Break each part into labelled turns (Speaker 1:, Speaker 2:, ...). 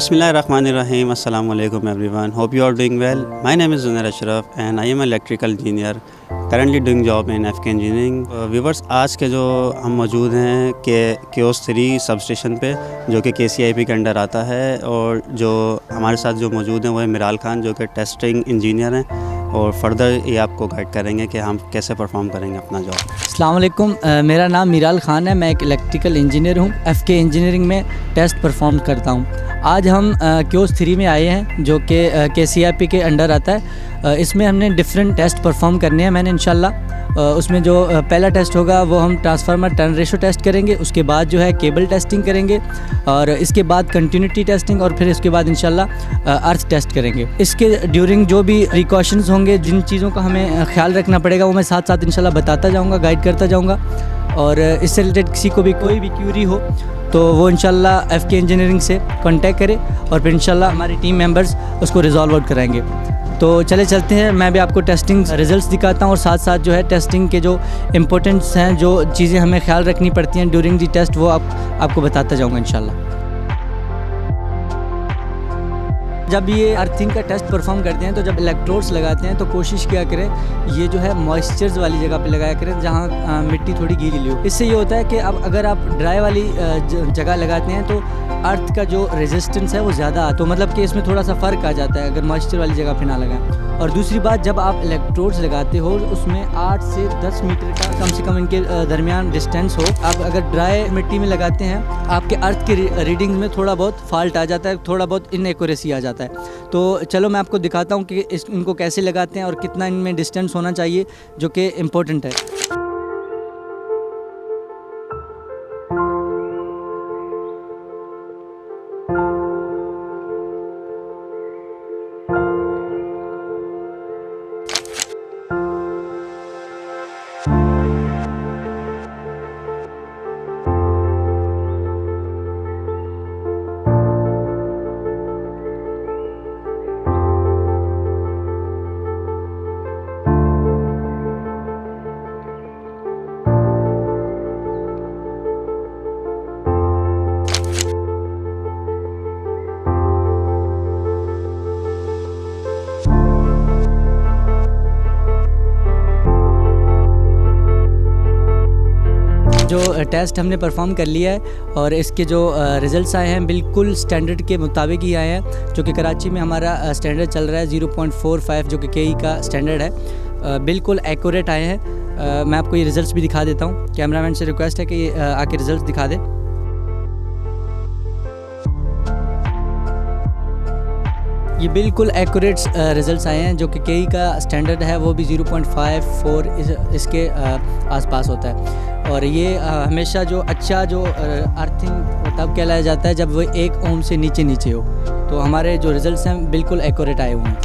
Speaker 1: Bismillahirrahmanirrahim. Assalamu alaikum everyone. Hope you are doing well. My name is Zunair Ashraf and I am an electrical engineer currently doing job in FK Engineering. Viewers, आज के जो हम मौजूद हैं के KOS 3 substation पे जो कि KCIP के अंडर आता है, और जो हमारे साथ जो मौजूद हैं वो है मिराल खान जो कि टेस्टिंग इंजीनियर हैं, और फर्दर ये आपको गाइड करेंगे कि हम कैसे परफॉर्म करेंगे अपना जॉब।
Speaker 2: अस्सलाम वालेकुम, मेरा नाम मिराल खान है। मैं एक इलेक्ट्रिकल इंजीनियर हूँ। FK इंजीनियरिंग में टेस्ट परफॉर्म करता हूँ। आज हम KOS 3 में आए हैं जो कि KCIP के अंडर आता है। इसमें हमने डिफरेंट टेस्ट परफॉर्म करने हैं। मैंने इंशाल्लाह उसमें जो पहला टेस्ट होगा वो हम ट्रांसफार्मर टर्न रेशो टेस्ट करेंगे, उसके बाद जो है केबल टेस्टिंग करेंगे, और इसके बाद कंटिन्यूटी टेस्टिंग, और फिर इसके बाद इंशाल्लाह अर्थ टेस्ट करेंगे। इसके ड्यूरिंग जो भी प्रिकॉशंस होंगे, जिन चीज़ों का हमें ख्याल रखना पड़ेगा, वो मैं साथ साथ इंशाल्लाह बताता जाऊँगा, गाइड करता जाऊँगा। और इससे रिलेटेड किसी को भी कोई भी क्यूरी हो तो वो इंशाल्लाह FK इंजीनियरिंग से कांटेक्ट करे, और फिर इंशाल्लाह हमारी टीम मेंबर्स उसको रिजॉल्व आउट कराएंगे। तो चलते हैं, मैं भी आपको टेस्टिंग रिजल्ट्स दिखाता हूँ, और साथ साथ जो है टेस्टिंग के जो इम्पोर्टेंट्स हैं, जो चीज़ें हमें ख्याल रखनी पड़ती हैं ड्यूरिंग दी टेस्ट, वो आपको बताता जाऊँगा इंशाल्लाह। जब ये अर्थिंग का टेस्ट परफॉर्म करते हैं तो जब इलेक्ट्रोड्स लगाते हैं तो कोशिश किया करें ये जो है मॉइस्चर्स वाली जगह पे लगाया करें जहाँ मिट्टी थोड़ी गीली हो। इससे ये होता है कि अब अगर आप ड्राई वाली जगह लगाते हैं तो अर्थ का जो रेजिस्टेंस है वो ज़्यादा, तो मतलब कि इसमें थोड़ा सा फ़र्क आ जाता है अगर मॉइस्चर वाली जगह पे ना लगाएं। और दूसरी बात, जब आप इलेक्ट्रोड्स लगाते हो उसमें 8 से 10 मीटर का कम से कम इनके दरमियान डिस्टेंस हो। आप अगर ड्राई मिट्टी में लगाते हैं, आपके अर्थ की रीडिंग में थोड़ा बहुत फॉल्ट आ जाता है, थोड़ा बहुत इनएक्यूरेसी आ जाता है। तो चलो मैं आपको दिखाता हूँ कि इनको कैसे लगाते हैं और कितना इनमें डिस्टेंस होना चाहिए, जो कि इम्पोर्टेंट है। जो टेस्ट हमने परफॉर्म कर लिया है और इसके जो रिज़ल्ट्स आए हैं बिल्कुल स्टैंडर्ड के मुताबिक ही आए हैं, जो कि कराची में हमारा स्टैंडर्ड चल रहा है 0.45 जो कि KE का स्टैंडर्ड है। बिल्कुल एक्यूरेट आए हैं। मैं आपको ये रिज़ल्ट्स भी दिखा देता हूँ। कैमरामैन से रिक्वेस्ट है कि ये आके रिज़ल्ट्स दिखा दे। ये बिल्कुल एक्यूरेट रिज़ल्ट्स आए हैं, जो कि KE का स्टैंडर्ड है वो भी 0.54 इसके आसपास होता है। और ये हमेशा जो अच्छा जो अर्थिंग तब कहलाया जाता है जब वो 1 ओम से नीचे हो। तो हमारे जो रिज़ल्ट्स हैं बिल्कुल एक्यूरेट आए हुए हैं।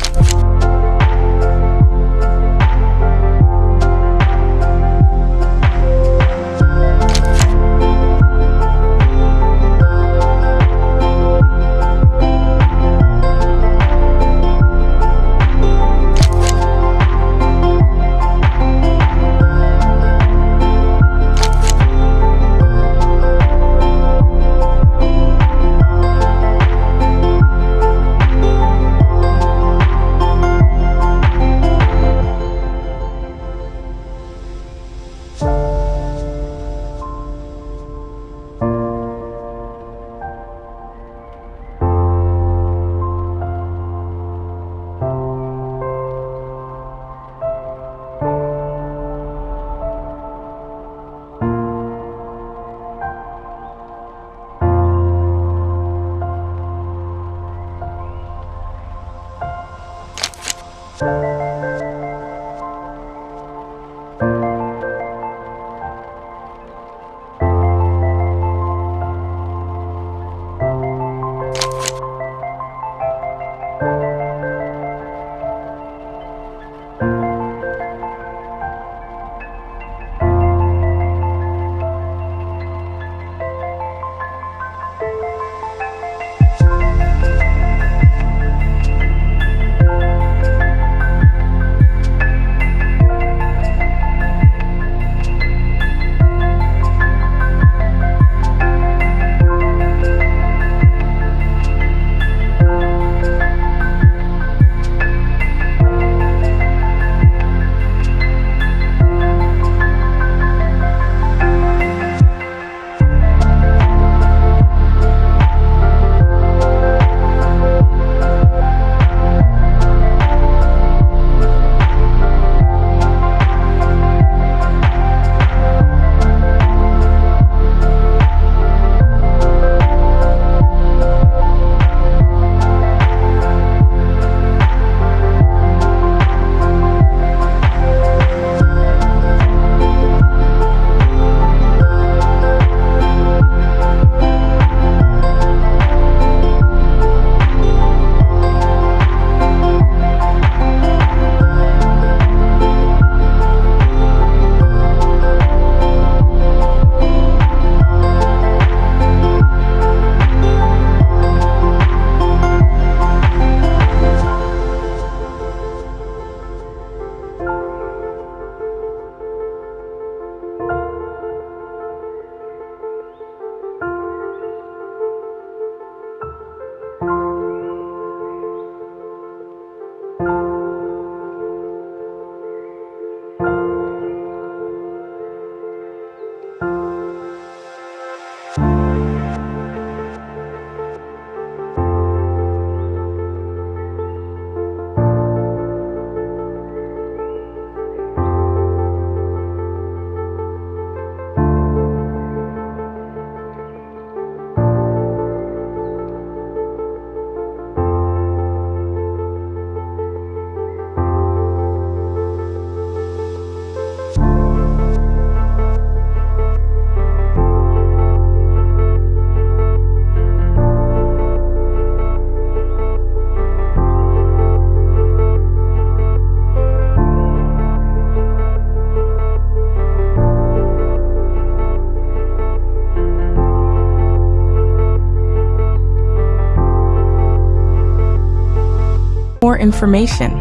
Speaker 3: more information.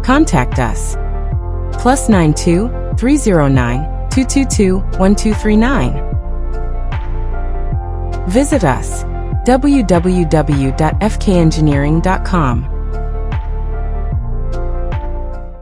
Speaker 3: Contact us. +92 309 222 1239. Visit us www.fkengineering.com.